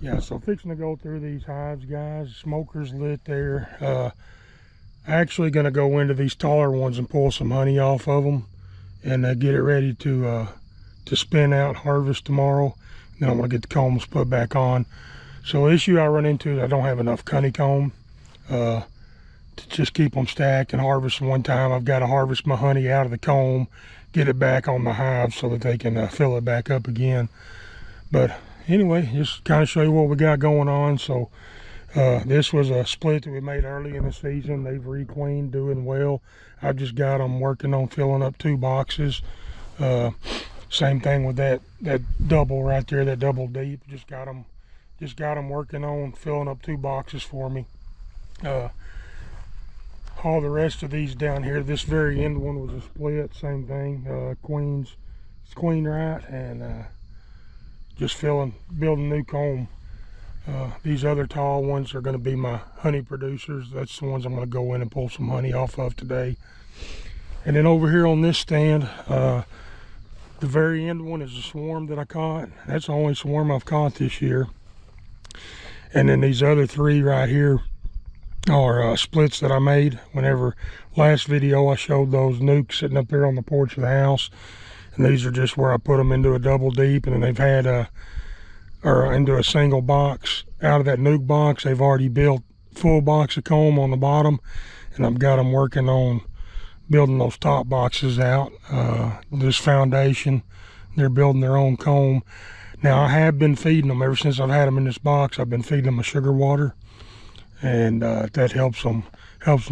Yeah, so fixing to go through these hives, guys. Smoker's lit there. Actually going to go into these taller ones and pull some honey off of them and get it ready to spin out, harvest tomorrow. Then I'm going to get the combs put back on. So the issue I run into is I don't have enough honeycomb to just keep them stacked and harvest one time. I've got to harvest my honey out of the comb, get it back on the hive so that they can fill it back up again. But anyway, just kind of show you what we got going on. So this was a split that we made early in the season. They've requeened, doing well. I've just got them working on filling up 2 boxes. Same thing with that double right there, that double deep. Just got them working on filling up 2 boxes for me. All the rest of these down here, this very end one was a split, same thing. Queen right, and just building new comb. These other tall ones are going to be my honey producers. That's the ones I'm going to go in and pull some honey off of today. And then over here on this stand, the very end one is a swarm that I caught. That's the only swarm I've caught this year. And then these other 3 right here are splits that I made. Whenever last video I showed those nukes sitting up there on the porch of the house. And these are just where I put them into a double deep, and then they've had into a single box. Out of that nuke box, they've already built full box of comb on the bottom, and I've got them working on building those top boxes out. This foundation, they're building their own comb. Now I have been feeding them ever since I've had them in this box. I've been feeding them a sugar water, and that helps them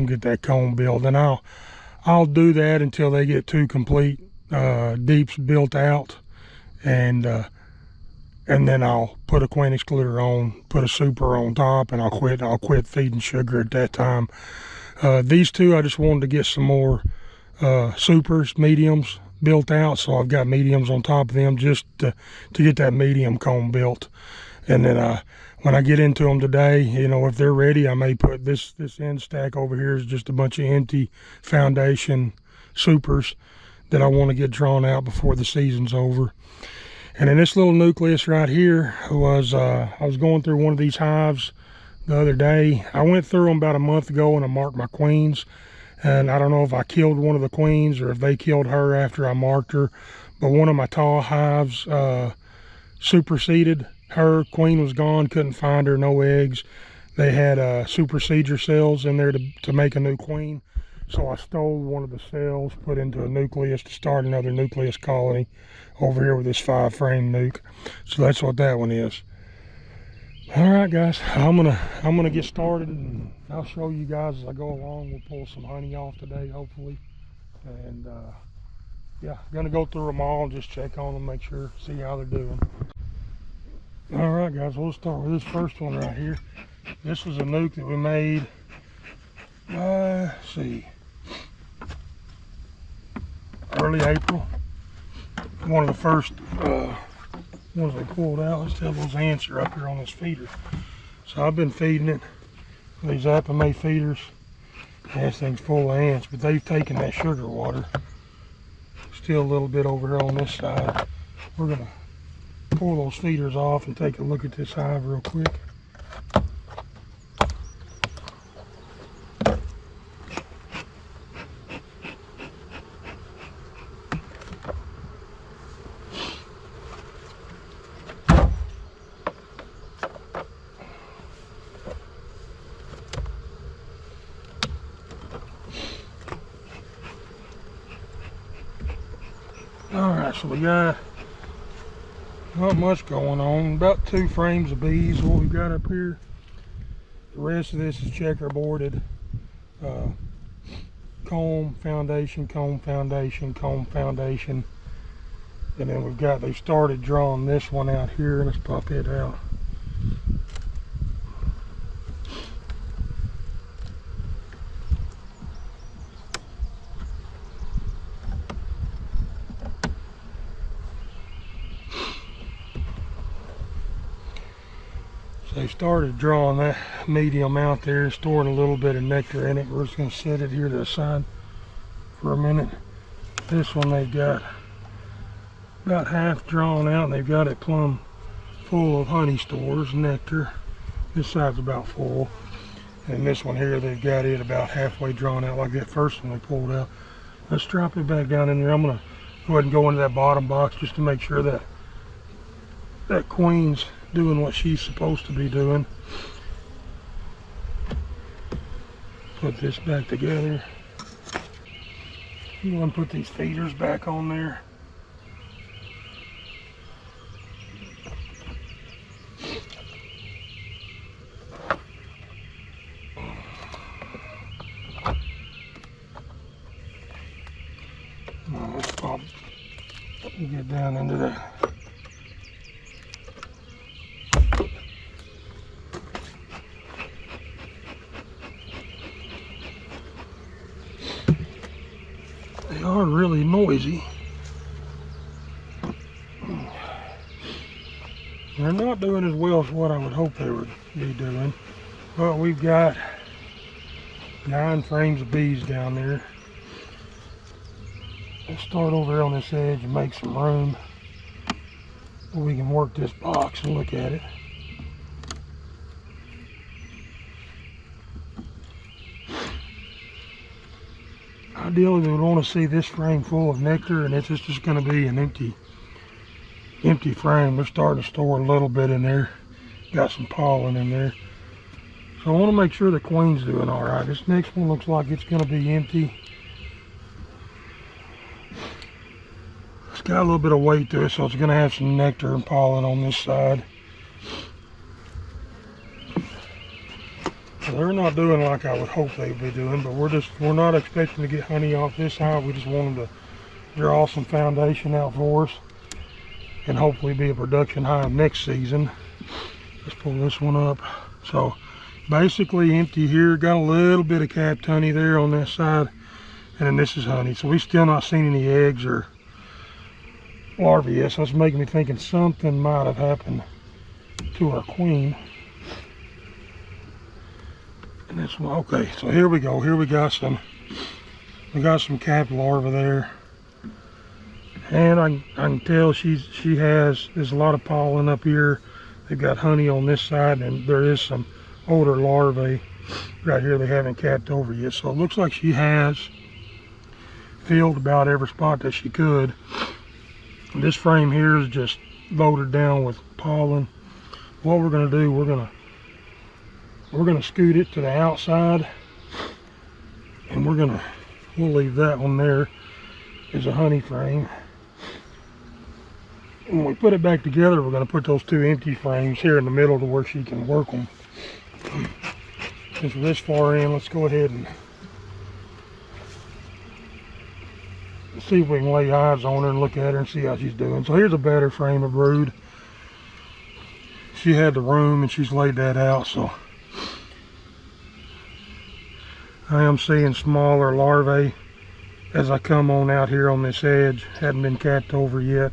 get that comb built. And I'll do that until they get 2 complete deeps built out, and then I'll put a queen excluder on, put a super on top, and I'll quit feeding sugar at that time. These 2, I just wanted to get some more supers, mediums built out, so I've got mediums on top of them just to get that medium comb built. And then when I get into them today, you know, if they're ready, I may put this end stack over here is just a bunch of empty foundation supers that I want to get drawn out before the season's over. And then this little nucleus right here was, I was going through one of these hives the other day. I went through them about a month ago and I marked my queens. And I don't know if I killed one of the queens or if they killed her after I marked her. But one of my tall hives superseded her. Queen was gone, couldn't find her, no eggs. They had supersedure cells in there to make a new queen. So I stole one of the cells, put into a nucleus to start another nucleus colony over here with this 5-frame nuke. So that's what that one is. All right, guys, I'm gonna get started, and I'll show you guys as I go along. We'll pull some honey off today, hopefully. And yeah, gonna go through them all and just check on them, make sure, see how they're doing. All right, guys, we'll start with this first one right here. This was a nuke that we made, let's see, early April. One of the first ones they pulled out. Let's tell those ants are up here on this feeder. So I've been feeding it these Apamay feeders. This thing's full of ants, but they've taken that sugar water. Still a little bit over here on this side. We're gonna pull those feeders off and take a look at this hive real quick. Alright, so we got not much going on. About 2 frames of bees, what we've got up here. The rest of this is checkerboarded. Comb, foundation, comb, foundation, comb, foundation. And then they've started drawing this one out here. Let's pop it out. They started drawing that medium out there, storing a little bit of nectar in it. We're just going to set it here to the side for a minute. This one they've got about half drawn out, and they've got it plumb full of honey stores, nectar. This side's about full. And this one here, they've got it about halfway drawn out like that first one we pulled out. Let's drop it back down in there. I'm gonna go ahead and go into that bottom box just to make sure that that queen's doing what she's supposed to be doing. Put this back together. You want to put these feeders back on there. Now let's pop, get down into that. They are really noisy. They're not doing as well as what I would hope they would be doing. But we've got 9 frames of bees down there. Let's start over here on this edge and make some room where we can work this box and look at it. Ideally, we would want to see this frame full of nectar, and it's just going to be an empty frame. We're starting to store a little bit in there. Got some pollen in there. So I want to make sure the queen's doing all right. This next one looks like it's going to be empty. It's got a little bit of weight to it, so it's going to have some nectar and pollen on this side. So they're not doing like I would hope they'd be doing, but we're not expecting to get honey off this hive. We just want them to draw some foundation out for us and hopefully be a production hive next season. Let's pull this one up. So basically empty here. Got a little bit of capped honey there on that side, and then this is honey. So we still not seen any eggs or larvae yet. So it's making me thinking something might have happened to our queen. And this one, okay, so here we go. Here we got some capped larvae there, and I can tell there's a lot of pollen up here. They've got honey on this side, and there is some older larvae right here they haven't capped over yet. So it looks like she has filled about every spot that she could. This frame here is just loaded down with pollen. What we're going to do, we're going to scoot it to the outside, and we'll leave that one there as a honey frame. And when we put it back together, we're going to put those 2 empty frames here in the middle to where she can work them. Since we're this far in, let's go ahead and see if we can lay eyes on her and look at her and see how she's doing. So here's a better frame of brood. She had the room and she's laid that out, so I am seeing smaller larvae as I come on out here on this edge. Hadn't been capped over yet.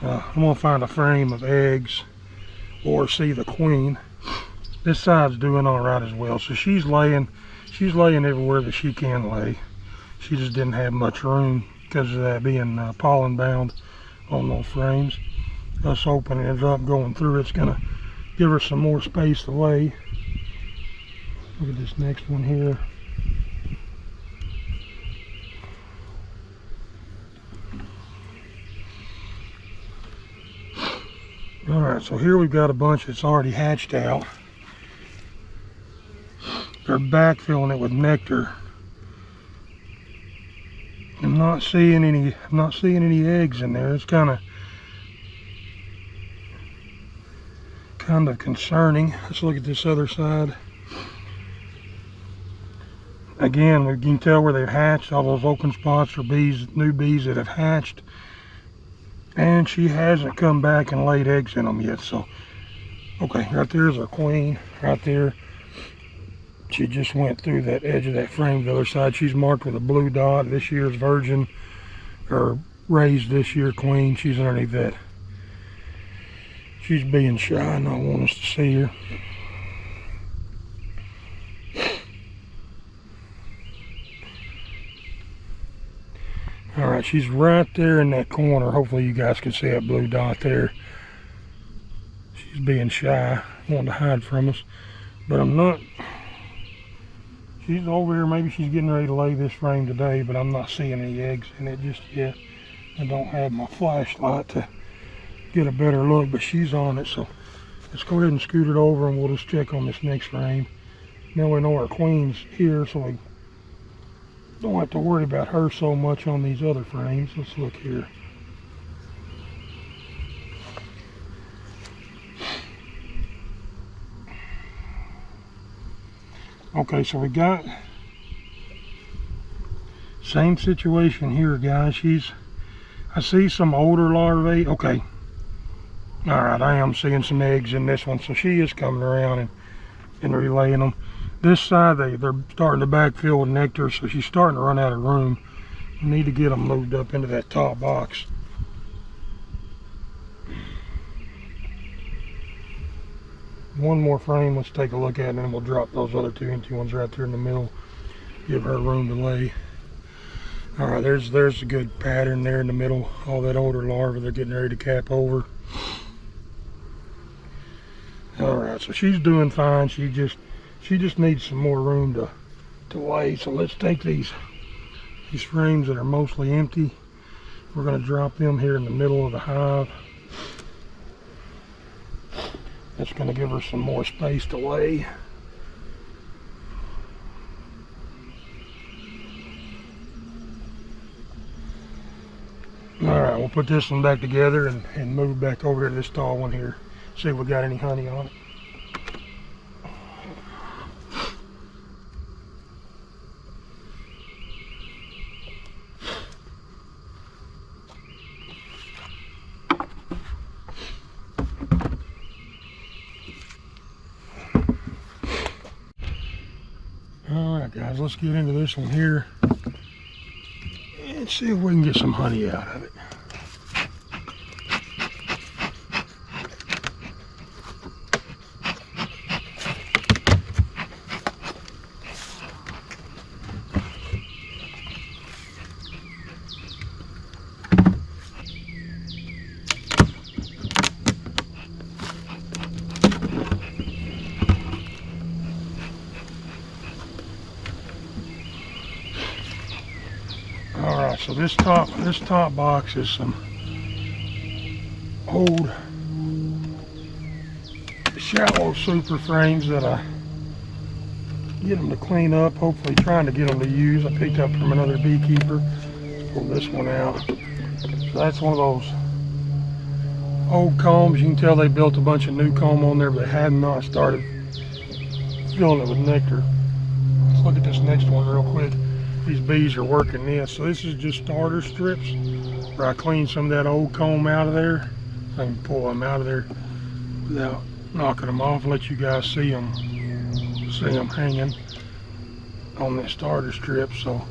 I'm gonna find a frame of eggs or see the queen. This side's doing all right as well. So she's laying everywhere that she can lay. She just didn't have much room because of that being pollen bound on those frames. Us opening it up, going through it's gonna give her some more space to lay. Look at this next one here. All right, so here we've got a bunch that's already hatched out. They're backfilling it with nectar. I'm not seeing any eggs in there. It's kind of concerning. Let's look at this other side. Again, we can tell where they've hatched. All those open spots are bees, new bees that have hatched. And she hasn't come back and laid eggs in them yet. So, okay, right there's our queen. Right there. She just went through that edge of that frame to the other side. She's marked with a blue dot. This year's virgin, or raised this year queen. She's underneath that. She's being shy and not want us to see her. All right, she's right there in that corner. Hopefully you guys can see that blue dot there. She's being shy, wanting to hide from us. But I'm not. She's over here. Maybe she's getting ready to lay this frame today, but I'm not seeing any eggs in it just yet. I don't have my flashlight to get a better look, but she's on it. So let's go ahead and scoot it over and we'll just check on this next frame. Now we know our queen's here, so we don't have to worry about her so much on these other frames. Let's look here. Okay, so we got same situation here, guys. I see some older larvae. Okay, all right, I am seeing some eggs in this one, so she is coming around and relaying them. This side, they're starting to backfill with nectar, so she's starting to run out of room. We need to get them moved up into that top box. One more frame, let's take a look at it, and then we'll drop those other two empty ones right there in the middle. Give her room to lay. All right, there's a good pattern there in the middle. All that older larvae, they're getting ready to cap over. All right, so she's doing fine. She just needs some more room to lay. So let's take these frames that are mostly empty. We're going to drop them here in the middle of the hive. That's going to give her some more space to lay. All right, we'll put this one back together and move back over to this tall one here. See if we got any honey on it. Alright guys, let's get into this one here and see if we can get some honey out of it. Alright, so this top box is some old shallow super frames that I get them to clean up, hopefully trying to get them to use. I picked up from another beekeeper. Let's pull this one out. So that's one of those old combs. You can tell they built a bunch of new comb on there, but they had not started filling it with nectar. Let's look at this next one real quick. These bees are working this. So this is just starter strips where I cleaned some of that old comb out of there. I can pull them out of there without knocking them off and let you guys see them hanging on that starter strip. So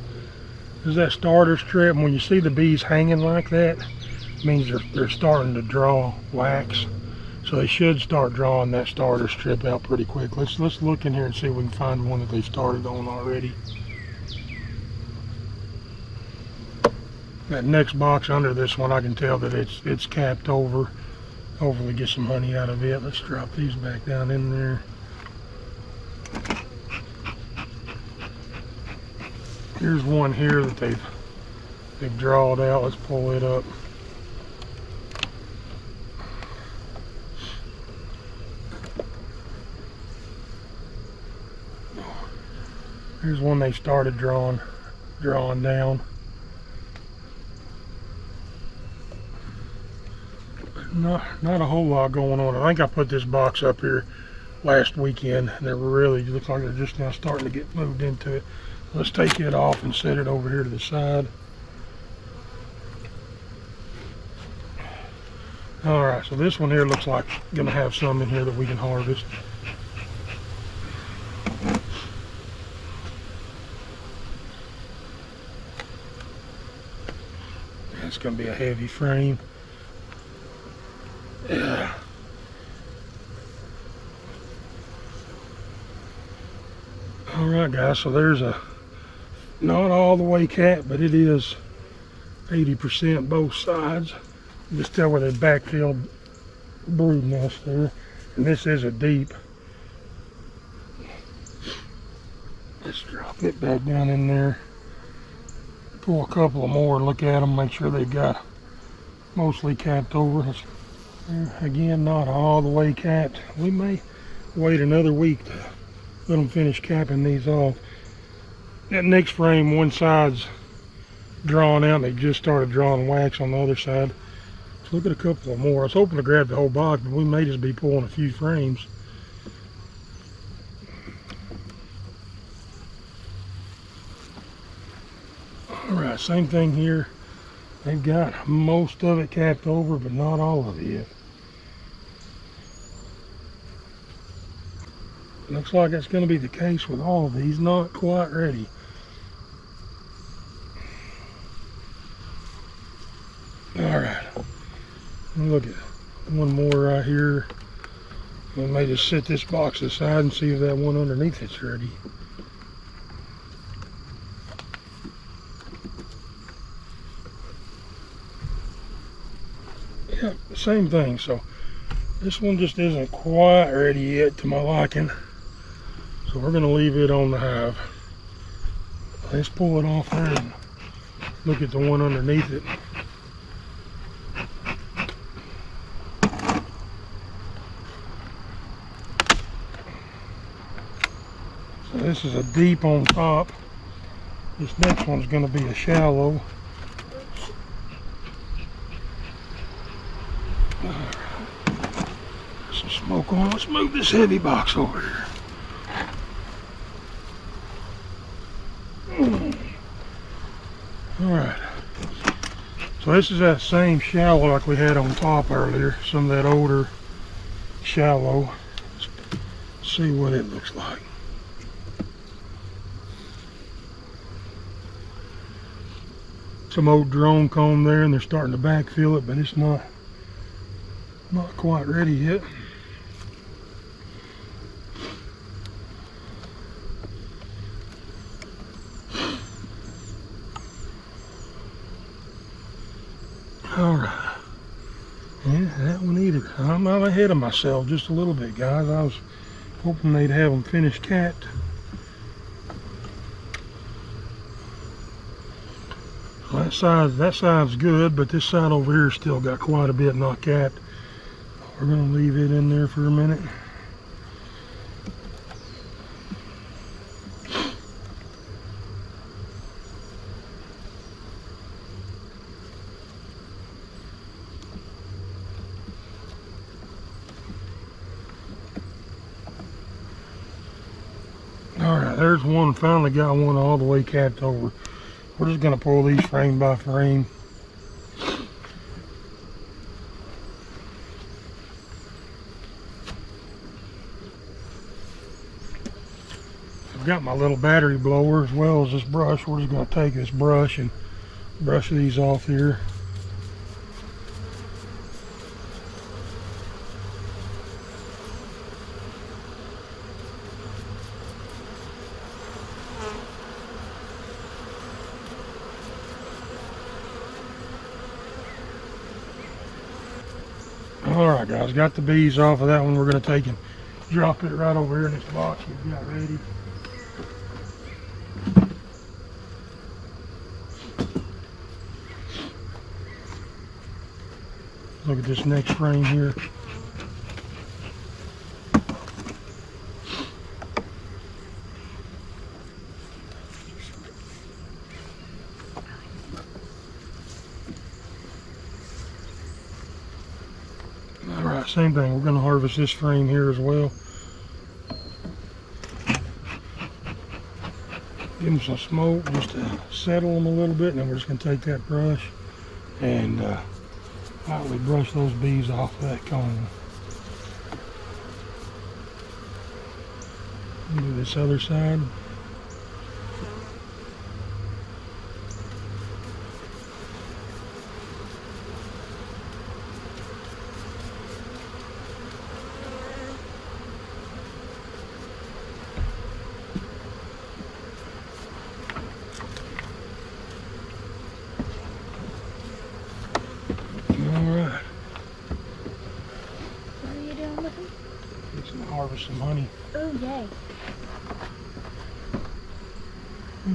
there's that starter strip, and when you see the bees hanging like that, it means they're starting to draw wax. So they should start drawing that starter strip out pretty quick. Let's look in here and see if we can find one that they started on already. That next box under this one, I can tell that it's capped over. Hopefully get some honey out of it. Let's drop these back down in there. Here's one here that they've drawed out. Let's pull it up. Here's one they started drawing down. Not a whole lot going on. I think I put this box up here last weekend, and they really look like they're just now starting to get moved into it. Let's take it off and set it over here to the side. Alright, so this one here looks like gonna have some in here that we can harvest. It's gonna be a heavy frame. Yeah. Alright guys, so there's a not all the way capped, but it is 80% both sides. You just tell where they backfilled brood nest there. And this is a deep. Just drop it back down in there. Pull a couple of more and look at them, make sure they've got mostly capped over. Again, not all the way capped. We may wait another week to let them finish capping these off. That next frame, one side's drawn out and they just started drawing wax on the other side. Let's look at a couple of more. I was hoping to grab the whole box, but we may just be pulling a few frames. Alright, same thing here. They've got most of it capped over, but not all of it yet. Looks like it's going to be the case with all of these. Not quite ready. Alright. Look at one more right here. We may just set this box aside and see if that one underneath it's ready. Yeah, same thing. So this one just isn't quite ready yet to my liking. So we're going to leave it on the hive. Let's pull it off there and look at the one underneath it. So this is a deep on top. This next one's going to be a shallow. Some smoke on. Let's move this heavy box over here. Alright, so this is that same shallow like we had on top earlier, some of that older shallow. Let's see what it looks like. Some old drone comb there and they're starting to backfill it, but it's not quite ready yet. Alright, yeah, that one needed. I'm out ahead of myself just a little bit, guys. I was hoping they'd have them finished capped. That side's good, but this side over here still got quite a bit not capped. We're going to leave it in there for a minute. Alright, there's one, finally got one all the way capped over. We're just going to pull these frame by frame. I've got my little battery blower as well as this brush. We're just going to take this brush and brush these off here. Alright guys, got the bees off of that one. We're going to take and drop it right over here in this box we've got ready. Look at this next frame here. Alright, same thing. We're going to harvest this frame here as well. Give them some smoke just to settle them a little bit, and then we're just going to take that brush and lightly brush those bees off of that comb. Do this other side. What are you doing with them? harvest some honey. Oh, yay.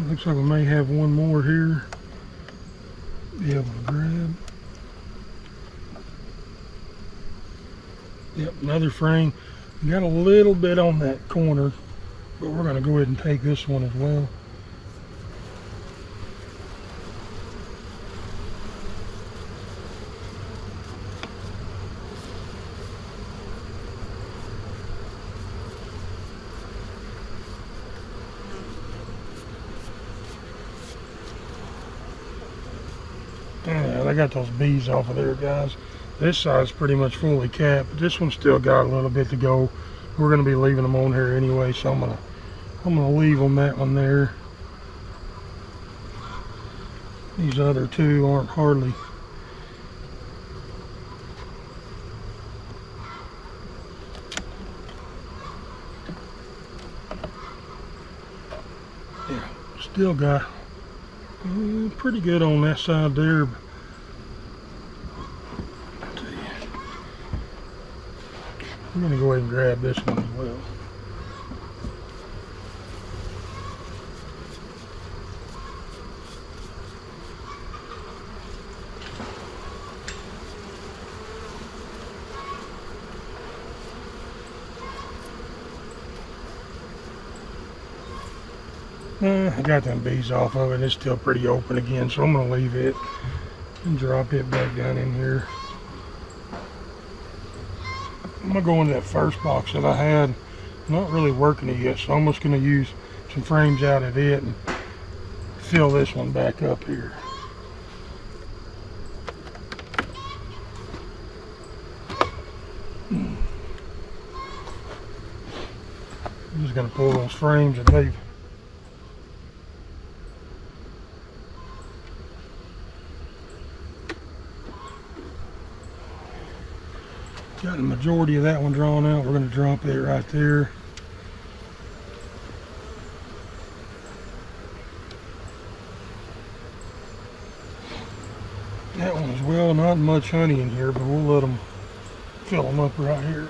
Looks like we may have one more here. Be able to grab. Yep, another frame. We got a little bit on that corner, but we're going to go ahead and take this one as well. Yeah, I got those bees off of there, guys. This side's pretty much fully capped, but this one's still got a little bit to go. We're going to be leaving them on here anyway, so I'm gonna leave on that one there. These other two aren't hardly. Yeah, still got pretty good on that side there. I'm going to go ahead and grab this one as well. I got them bees off of it. It's still pretty open again, so I'm going to leave it and drop it back down in here. I'm going to go into that first box that I had. I'm not really working it yet, so I'm just going to use some frames out of it and fill this one back up here. I'm just going to pull those frames that they've got the majority of that one drawn out. We're going to drop it right there. That one as well. Not much honey in here, but we'll let them fill them up right here.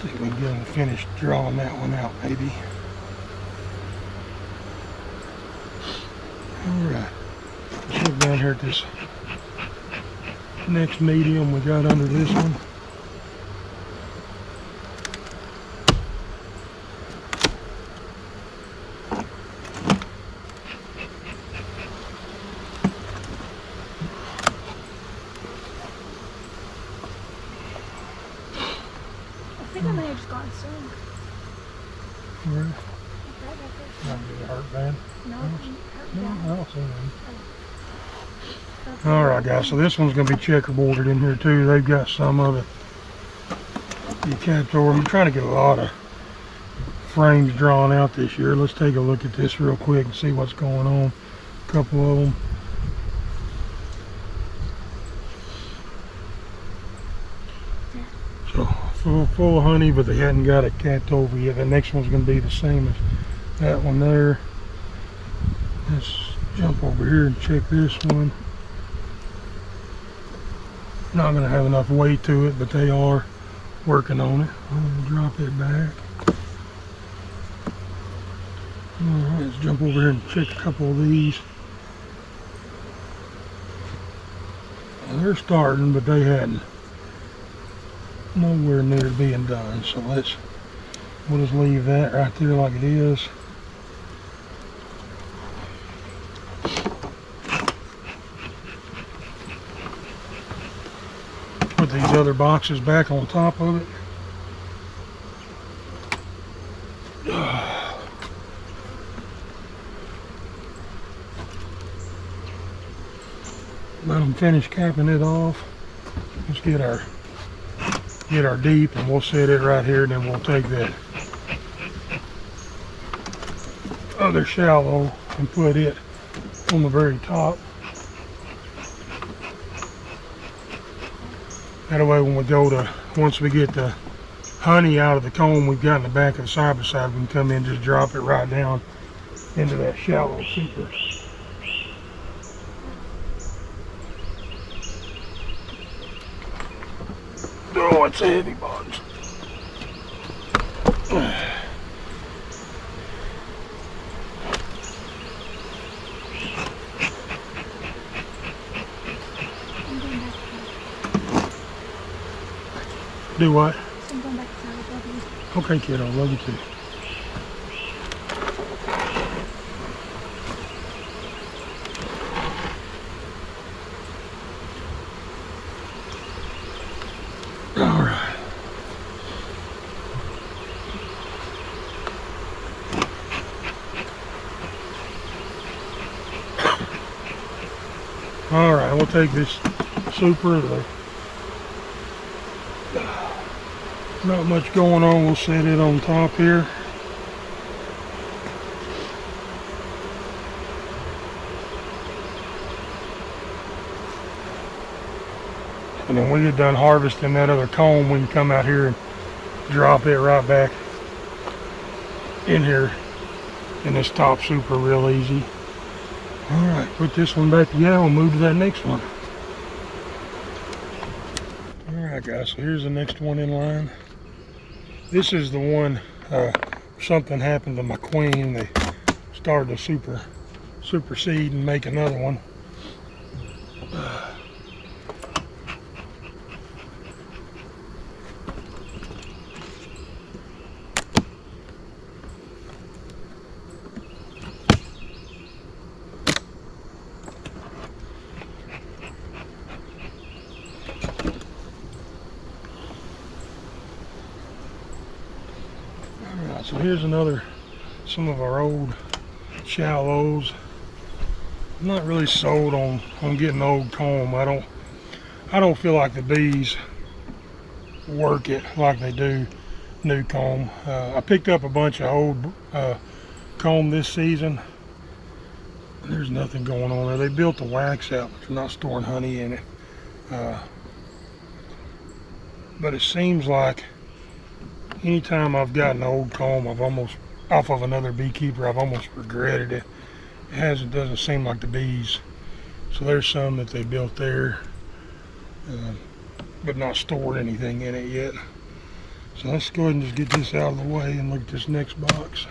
See if we can get them to finish drawing that one out, maybe. Alright, let's look down here at this next medium we got under this one. I think I may have just gotten some. Where? Okay, Might be a heart band. no, No, I don't see one. Alright guys, so this one's going to be checkerboarded in here too. They've got some of it. You can't throw them. I'm trying to get a lot of frames drawn out this year. Let's take a look at this real quick and see what's going on. A couple of them. So full of honey, but they hadn't got it capped over yet. The next one's going to be the same as that one there. Let's jump over here and check this one. Not going to have enough weight to it, but they are working on it. I'm going to drop it back. Alright, let's jump over here and check a couple of these. And they're starting, but they hadn't. Nowhere near being done, so we'll just leave that right there like it is. Put these other boxes back on top of it. Let them finish capping it off. Let's get our deep, and we'll set it right here, and then we'll take that other shallow and put it on the very top. That way when we go to, once we get the honey out of the comb we've got in the back of the side by side, we can come in and just drop it right down into that shallow super. Oh, it's a heavy box. Do what? I'm going back to the Okay, kiddo, love you too. All right. All right, we'll take this super. Not much going on. We'll set it on top here. And then when we get done harvesting that other comb, we can come out here and drop it right back in here in this top super real easy. All right, put this one back together. We'll move to that next one. All right, guys, so here's the next one in line. This is the one, something happened to my queen. They started to supersede and make another one. So here's some of our old shallows. I'm not really sold on getting old comb. I don't feel like the bees work it like they do new comb. I picked up a bunch of old comb this season. There's nothing going on there. They built the wax out, but they're not storing honey in it. But it seems like anytime I've got an old comb, I've almost, off of another beekeeper, I've almost regretted it. It doesn't seem like the bees. So there's some that they built there, but not stored anything in it yet. So let's go ahead and just get this out of the way and look at this next box.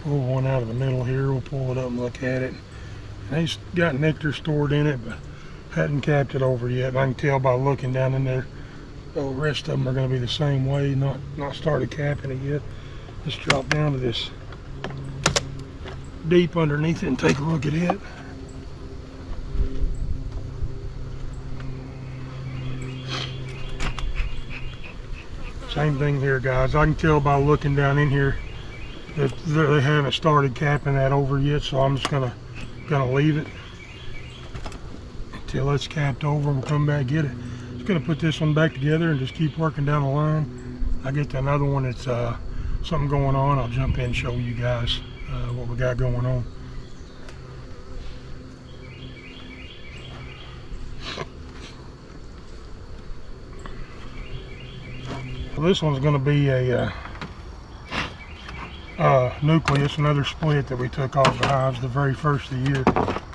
Pull one out of the middle here. We'll pull it up and look at it. And it's got nectar stored in it, but hadn't capped it over yet. And I can tell by looking down in there, the rest of them are going to be the same way, not started capping it yet. Let's drop down to this deep underneath it and take a look at it. Same thing here, guys. I can tell by looking down in here that they haven't started capping that over yet, so I'm just gonna leave it until it's capped over and we'll come back get it. Just gonna put this one back together and just keep working down the line. I get to another one that's something going on, I'll jump in and show you guys what we got going on. Well, this one's gonna be a nucleus, another split that we took off the hives the very first of the year.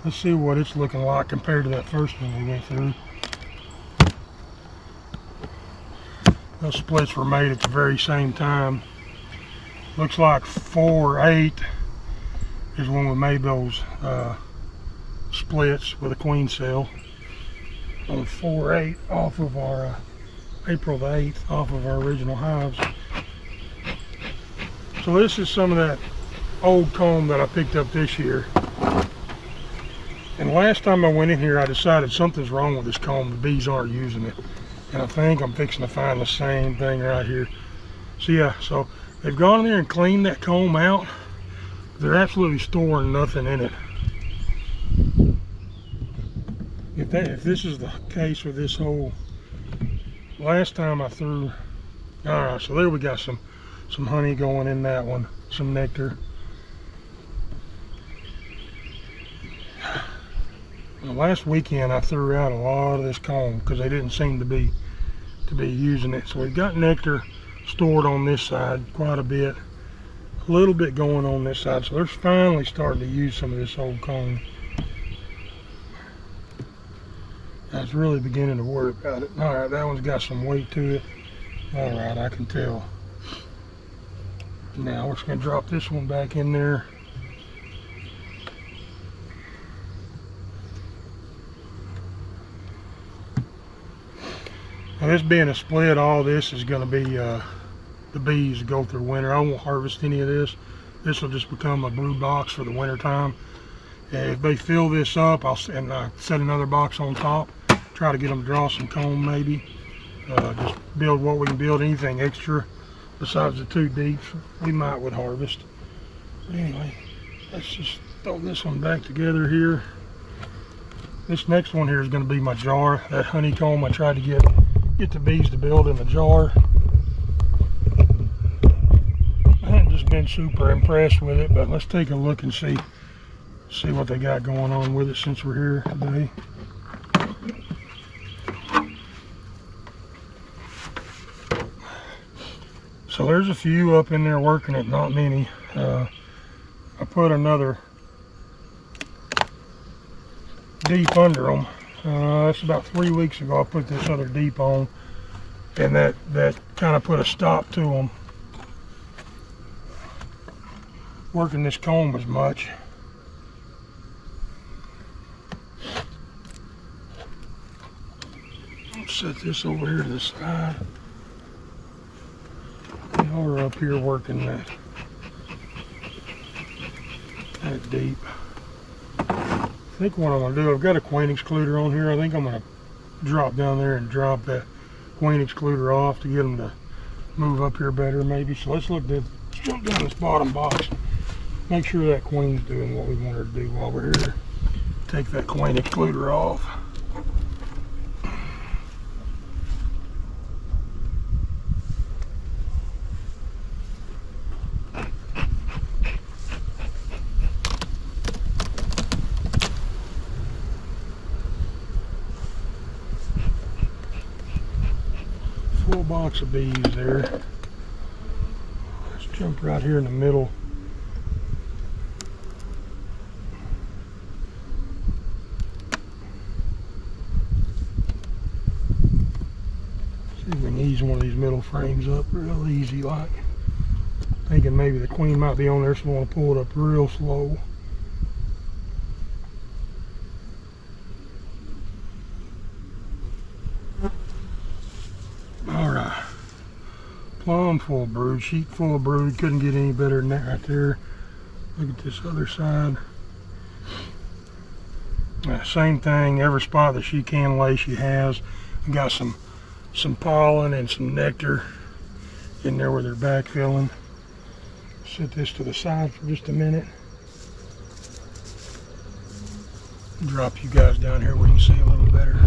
Let's see what it's looking like compared to that first one we went through. Those splits were made at the very same time. Looks like 4/8 is when we made those splits with a queen cell. On 4/8 off of our April the 8th off of our original hives. So this is some of that old comb that I picked up this year. And last time I went in here, I decided something's wrong with this comb. The bees aren't using it. And I think I'm fixing to find the same thing right here. So yeah, so they've gone in there and cleaned that comb out. They're absolutely storing nothing in it. If this is the case with this whole, last time I threw, all right, so there we got some honey going in that one, some nectar. Now, last weekend I threw out a lot of this comb because they didn't seem to be using it. So we've got nectar stored on this side quite a bit. A little bit going on this side. So they're finally starting to use some of this old comb. I was really beginning to worry about it. All right, that one's got some weight to it. All right, I can tell. Now we're just going to drop this one back in there. Now, this being a split, all this is going to be the bees go through winter. I won't harvest any of this. This will just become a brood box for the winter time. And if they fill this up, I'll set another box on top. Try to get them to draw some comb maybe. Just build what we can build. Anything extra besides the 2 deeps we would harvest. But anyway, let's just throw this one back together here. This next one here is going to be my jar. That honeycomb I tried to get the bees to build in the jar. I haven't just been super impressed with it, but let's take a look and see what they got going on with it since we're here today. So there's a few up in there working it, not many. I put another deep under them. That's about 3 weeks ago I put this other deep on, and that kind of put a stop to them working this comb as much. Let's set this over here to the side. Y'all are up here working that deep. I think what I'm going to do, I've got a queen excluder on here. I think I'm going to drop down there and drop that queen excluder off to get them to move up here better maybe. So let's jump down this bottom box. Make sure that queen's doing what we want her to do while we're here. Take that queen excluder off. Full box of bees there. Let's jump right here in the middle. See if we can ease one of these middle frames up real easy like. Thinking maybe the queen might be on there, so I want to pull it up real slow. Alright, plumb full brood, sheet full of brood. Couldn't get any better than that right there. Look at this other side. Same thing, every spot that she can lay she has. We got some pollen and some nectar in there where they're backfilling. Set this to the side for just a minute. Drop you guys down here where you can see a little better.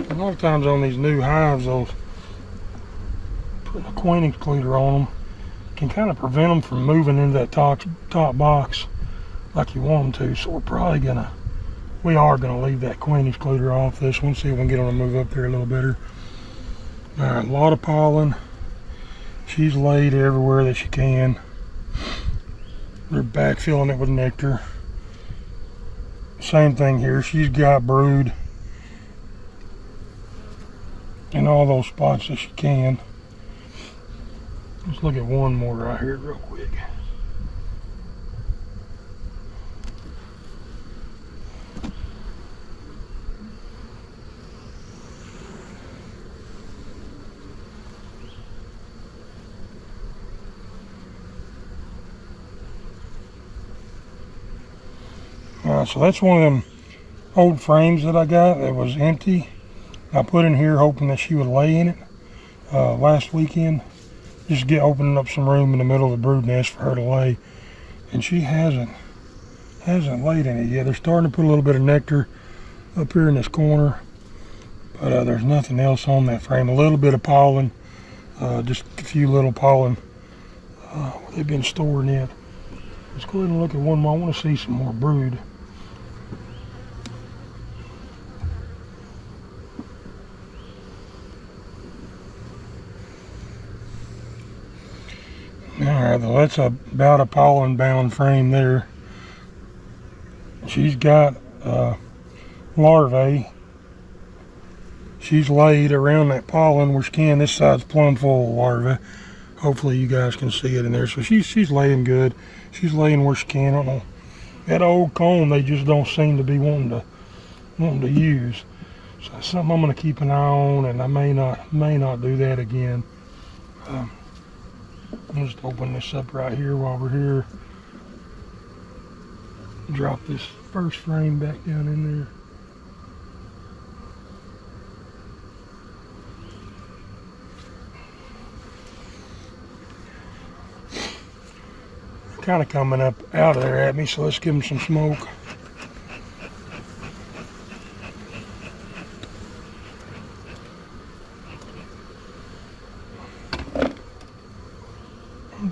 A lot of times on these new hives, those putting a queen excluder on them can kind of prevent them from moving into that top box like you want them to. So we are gonna leave that queen excluder off this one. See if we can get them to move up there a little better. All right, a lot of pollen. She's laid everywhere that she can. They're backfilling it with nectar. Same thing here. She's got brood in all those spots that she can. Let's look at one more right here real quick. So that's one of them old frames that I got that was empty. I put in here hoping that she would lay in it last weekend. Just opening up some room in the middle of the brood nest for her to lay. And she hasn't laid in it yet. They're starting to put a little bit of nectar up here in this corner. But there's nothing else on that frame. A little bit of pollen. Just a few little pollen. They've been storing in. Let's go ahead and look at one more. I want to see some more brood. Alright, well, that's about a pollen-bound frame there. She's got larvae. She's laid around that pollen where she can. This side's plumb full of larvae. Hopefully you guys can see it in there. So she's laying good. She's laying where she can. I don't know. That old comb they just don't seem to be wanting to use. So that's something I'm going to keep an eye on, and I may not do that again. I'll just open this up right here while we're here. Drop this first frame back down in there. Kind of coming up out of there at me, so let's give them some smoke.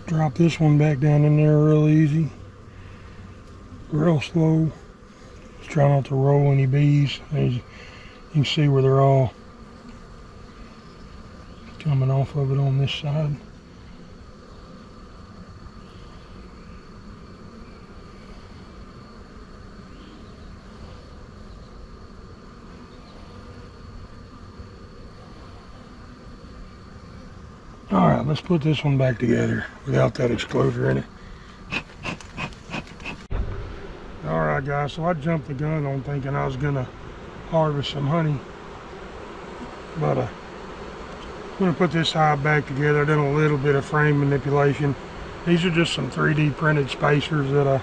Drop this one back down in there real easy, real slow. Just try not to roll any bees. As you can see where they're all coming off of it on this side. Alright, let's put this one back together without that exclosure in it. Alright guys, so I jumped the gun on thinking I was going to harvest some honey. But I'm going to put this hive back together. I've done a little bit of frame manipulation. These are just some 3D printed spacers that I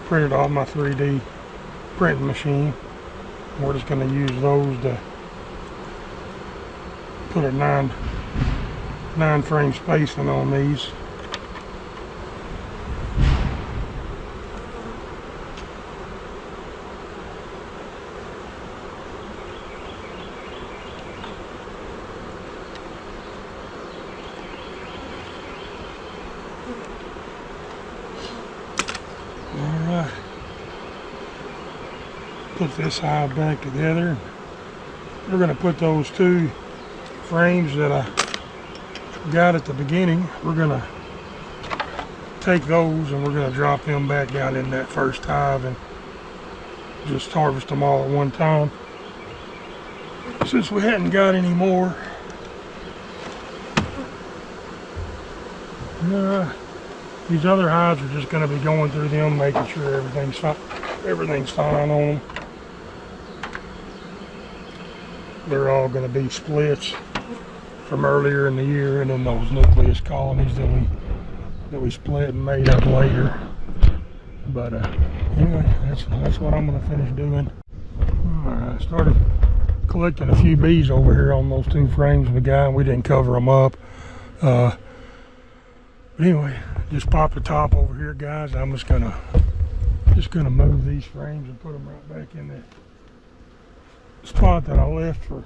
printed off my 3D printing machine. We're just going to use those to put a 9 frame spacing on these. Alright, put this hive back together. We're going to put those 2 frames that I got at the beginning, we're going to take those and we're going to drop them back down in that first hive and just harvest them all at one time. Since we hadn't got any more, these other hives are just going to be going through them, making sure everything's fine on them. They're all going to be splits from earlier in the year, and then those nucleus colonies that we split and made up later. But anyway, that's what I'm going to finish doing. Alright, I started collecting a few bees over here on those 2 frames we got. We didn't cover them up. But anyway, just pop the top over here, guys. I'm just gonna move these frames and put them right back in that spot that I left for them.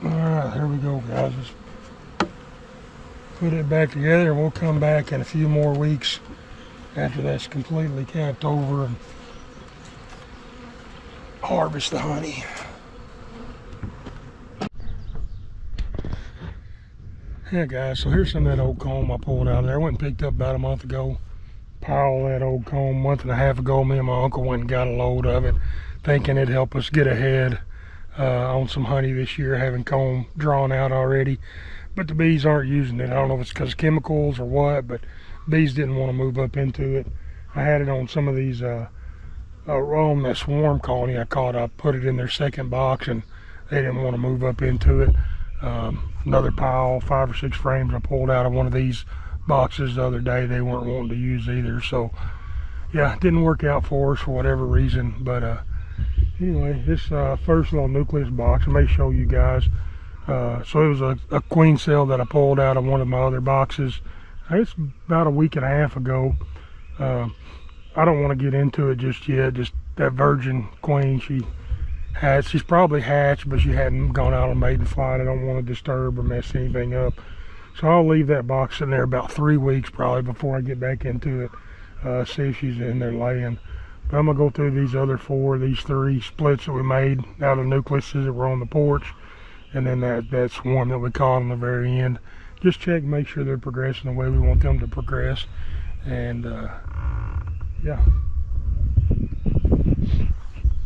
Alright, here we go, guys. Let's put it back together, and we'll come back in a few more weeks after that's completely capped over and harvest the honey. Yeah, guys, so here's some of that old comb I pulled out of there. I went and picked up about a month ago. Pile of that old comb. A month and a half ago, me and my uncle went and got a load of it, thinking it'd help us get ahead on some honey this year, having comb drawn out already. But the bees aren't using it. I don't know if it's because chemicals or what, but bees didn't want to move up into it. I had it on some of these on that swarm colony I caught. I put it in their second box and they didn't want to move up into it. Another pile, 5 or 6 frames I pulled out of one of these boxes the other day. They weren't wanting to use either, so yeah, it didn't work out for us for whatever reason. But anyway, this first little nucleus box, I may show you guys. So it was a queen cell that I pulled out of one of my other boxes. It's about a week and a half ago. I don't want to get into it just yet. Just that virgin queen, she's probably hatched, but she hadn't gone out on maiden flight. I don't want to disturb or mess anything up. So I'll leave that box in there about 3 weeks probably before I get back into it. See if she's in there laying. But I'm gonna go through these other 4, these 3 splits that we made out of nucleuses that were on the porch, and then that swarm that we caught on the very end. Just check, make sure they're progressing the way we want them to progress. And yeah,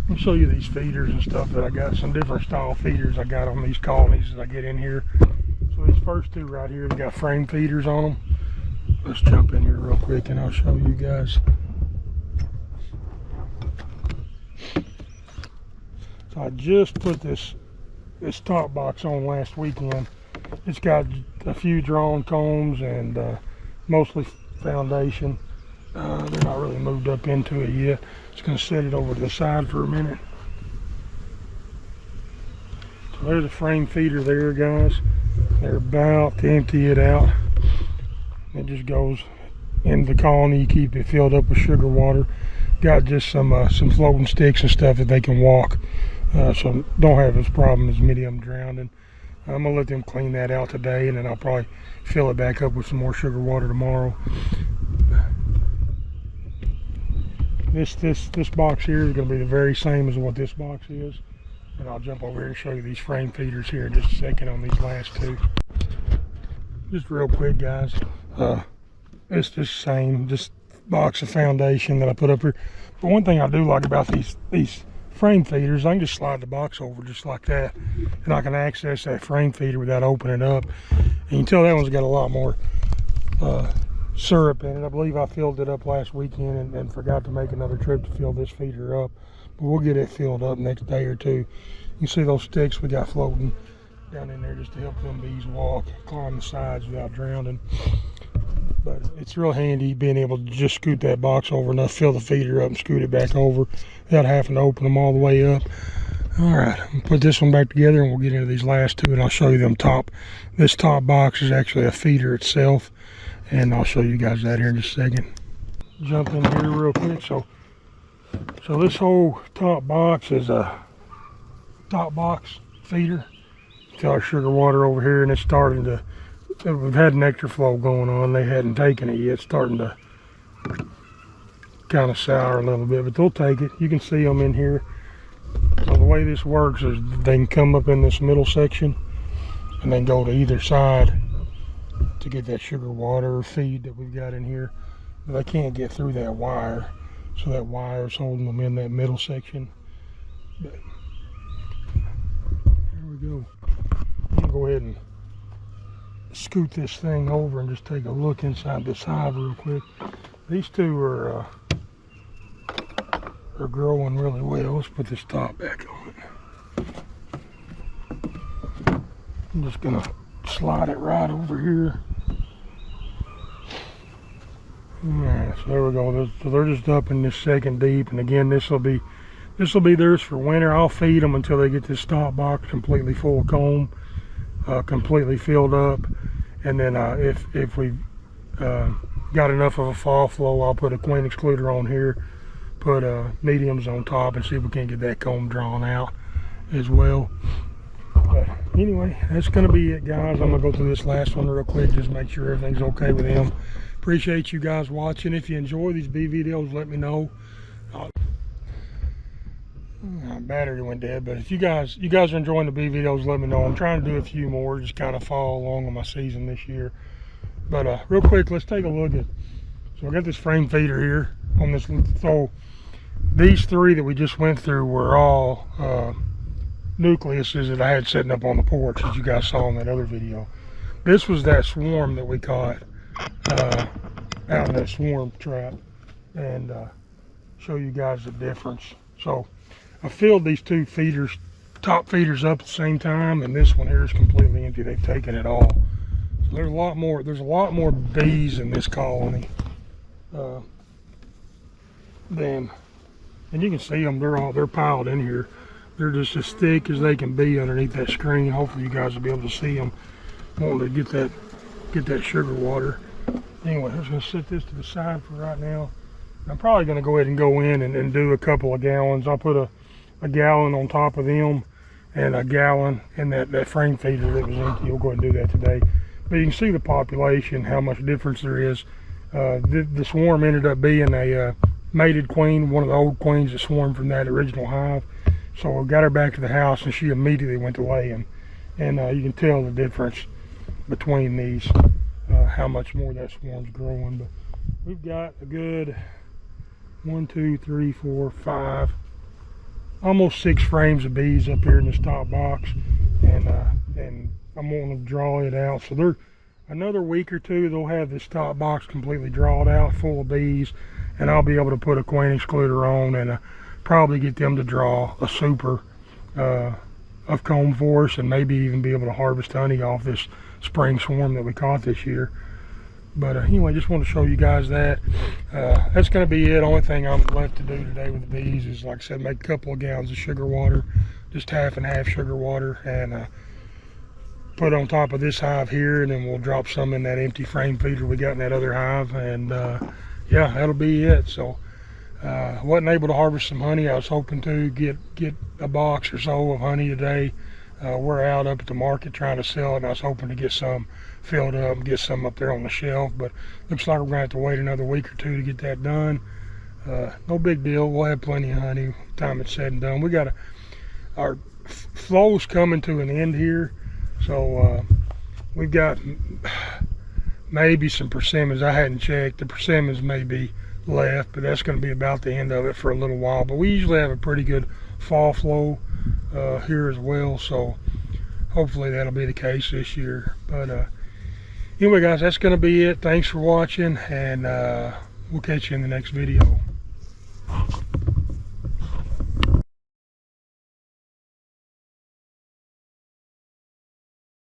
I'll show you these feeders and stuff that I got. Some different style feeders I got on these colonies as I get in here. So these first 2 right here, they got frame feeders on them. Let's jump in here real quick and I'll show you guys. So I just put this top box on last weekend. It's got a few drawn combs and mostly foundation. They're not really moved up into it yet. Just going to set it over to the side for a minute. So there's a frame feeder there, guys. They're about to empty it out. It just goes in the colony. You keep it filled up with sugar water. Got just some floating sticks and stuff that they can walk. So don't have this problem as many of them drowning. I'm gonna let them clean that out today, and then I'll probably fill it back up with some more sugar water tomorrow. This box here is gonna be the very same as what this box is, and I'll jump over here and show you these frame feeders here in just a second on these last 2. Just real quick, guys. It's the same, just box of foundation that I put up here. But one thing I do like about these frame feeders, I can just slide the box over just like that, and I can access that frame feeder without opening it up. And you can tell that one's got a lot more syrup in it. I believe I filled it up last weekend and forgot to make another trip to fill this feeder up, but we'll get it filled up next day or 2. You can see those sticks we got floating down in there just to help them bees walk, climb the sides without drowning. But it's real handy being able to just scoot that box over enough, fill the feeder up and scoot it back over without having to open them all the way up. All right, I'm gonna put this one back together and we'll get into these last 2, and I'll show you them top. This top box is actually a feeder itself, and I'll show you guys that here in just a second. Jump in here real quick. So this whole top box is a top box feeder. Got our sugar water over here, and it's starting to, we've had nectar flow going on. They hadn't taken it yet. Starting to kind of sour a little bit, but they'll take it. You can see them in here. So the way this works is they can come up in this middle section and then go to either side to get that sugar water feed that we've got in here. But they can't get through that wire, so that wire is holding them in that middle section. But there we go. I'm gonna go ahead and scoot this thing over and just take a look inside this hive real quick. These 2 are growing really well. Let's put this top back on it. I'm just gonna slide it right over here. Alright, so there we go. So they're just up in this second deep, and again, this will be theirs for winter. I'll feed them until they get this top box completely full of comb, completely filled up, and then if we've got enough of a fall flow, I'll put a queen excluder on here, put mediums on top, and see if we can't get that comb drawn out as well. But anyway, that's going to be it, guys. I'm going to go through this last one real quick, just make sure everything's okay with him. Appreciate you guys watching. If you enjoy these bee videos, let me know. Battery went dead, but if you guys are enjoying the bee videos, let me know. I'm trying to do a few more, just kind of follow along on my season this year. But real quick, let's take a look at, so I got this frame feeder here on this. So these 3 that we just went through were all nucleuses that I had setting up on the porch, as you guys saw in that other video. This was that swarm that we caught out in that swarm trap, and show you guys the difference. So I filled these 2 feeders top feeders up at the same time, and this one here is completely empty. They've taken it all. So there's a lot more bees in this colony than, and you can see them. They're piled in here. They're just as thick as they can be underneath that screen. Hopefully you guys will be able to see them. Wanting to get that sugar water. Anyway, I'm just going to set this to the side for right now. I'm probably going to go ahead and go in and do a couple of gallons. I'll put a gallon on top of them and a gallon in that frame feeder that was empty. We'll go ahead and do that today. But you can see the population, how much difference there is. The swarm ended up being a mated queen, one of the old queens that swarmed from that original hive. So I got her back to the house and she immediately went to laying. And you can tell the difference between these, how much more that swarm's growing. But we've got a good 1, 2, 3, 4, 5, almost 6 frames of bees up here in this top box. And I'm wanting to draw it out. So they're another week or two, they'll have this top box completely drawed out, full of bees, and I'll be able to put a queen excluder on and probably get them to draw a super of comb for us, and maybe even be able to harvest honey off this spring swarm that we caught this year. But anyway, just want to show you guys that. That's going to be it. Only thing I'm left to do today with the bees is, like I said, make a couple of gallons of sugar water, just half and half sugar water, and put on top of this hive here, and then we'll drop some in that empty frame feeder we got in that other hive, and yeah, that'll be it. So wasn't able to harvest some honey. I was hoping to get a box or so of honey today. We're out up at the market trying to sell it, and I was hoping to get some filled up and get some up there on the shelf, but looks like we're gonna have to wait another week or two to get that done. No big deal, we'll have plenty of honey time it's said and done. We got our flow's coming to an end here, so we've got maybe some persimmons. I hadn't checked. The persimmons may be left, but that's going to be about the end of it for a little while. But we usually have a pretty good fall flow here as well, so hopefully that'll be the case this year. But anyway guys, that's going to be it. Thanks for watching, and we'll catch you in the next video.